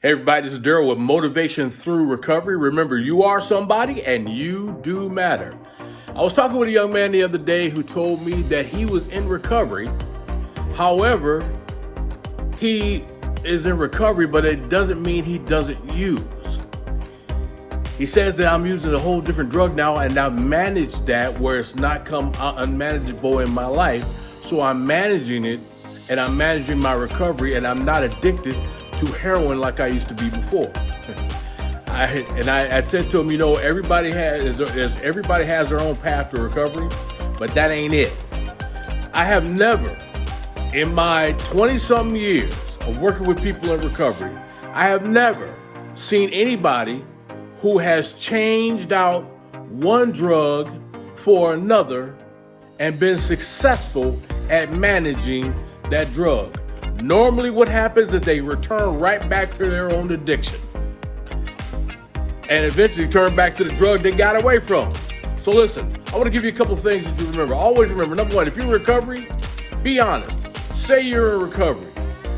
Hey everybody, this is Daryl with Motivation Through Recovery. Remember, you are somebody and you do matter. I was talking with a young man the other day who told me that he was in recovery. However, he is in recovery, but it doesn't mean he doesn't use. He says that I'm using a whole different drug now and I've managed that where it's not come unmanageable in my life. So I'm managing it and I'm managing my recovery and I'm not addicted to heroin like I used to be before. I said to him, you know, everybody has their own path to recovery, but that ain't it. I have never, in my 20-something years of working with people in recovery, I have never seen anybody who has changed out one drug for another and been successful at managing that drug. Normally what happens is they return right back to their own addiction and eventually turn back to the drug they got away from. So listen, I want to give you a couple things that you remember. Always remember, number one, if you're in recovery, be honest. Say you're in recovery.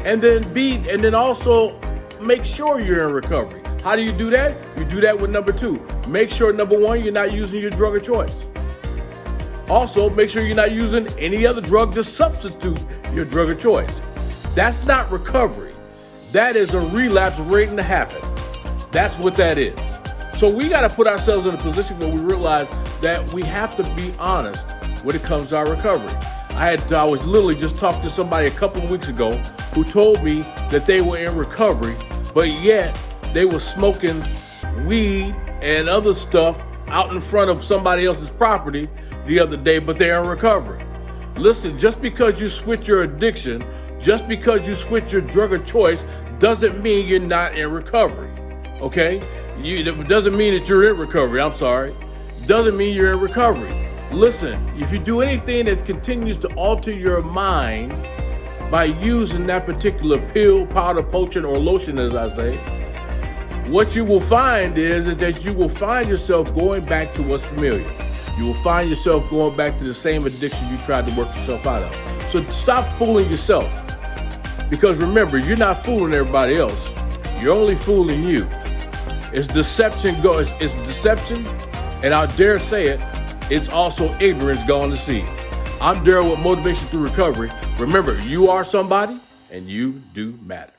And then also make sure you're in recovery. How do you do that? You do that with number two. Make sure, number one, you're not using your drug of choice. Also, make sure you're not using any other drug to substitute your drug of choice. That's not recovery. That is a relapse waiting to happen. That's what that is. So we got to put ourselves in a position where we realize that we have to be honest when it comes to our recovery. I was literally just talking to somebody a couple of weeks ago who told me that they were in recovery, but yet they were smoking weed and other stuff out in front of somebody else's property the other day, but they're in recovery. Listen, just because you switch your addiction, just because you switch your drug of choice, doesn't mean you're not in recovery, okay? It doesn't mean that you're in recovery, Doesn't mean you're in recovery. Listen, if you do anything that continues to alter your mind by using that particular pill, powder, potion, or lotion, as I say, what you will find is that you will find yourself going back to what's familiar. You will find yourself going back to the same addiction you tried to work yourself out of. So stop fooling yourself. Because remember, you're not fooling everybody else. You're only fooling you. It's deception, it's deception, and I dare say it, it's also ignorance gone to seed. I'm Daryl with Motivation Through Recovery. Remember, you are somebody and you do matter.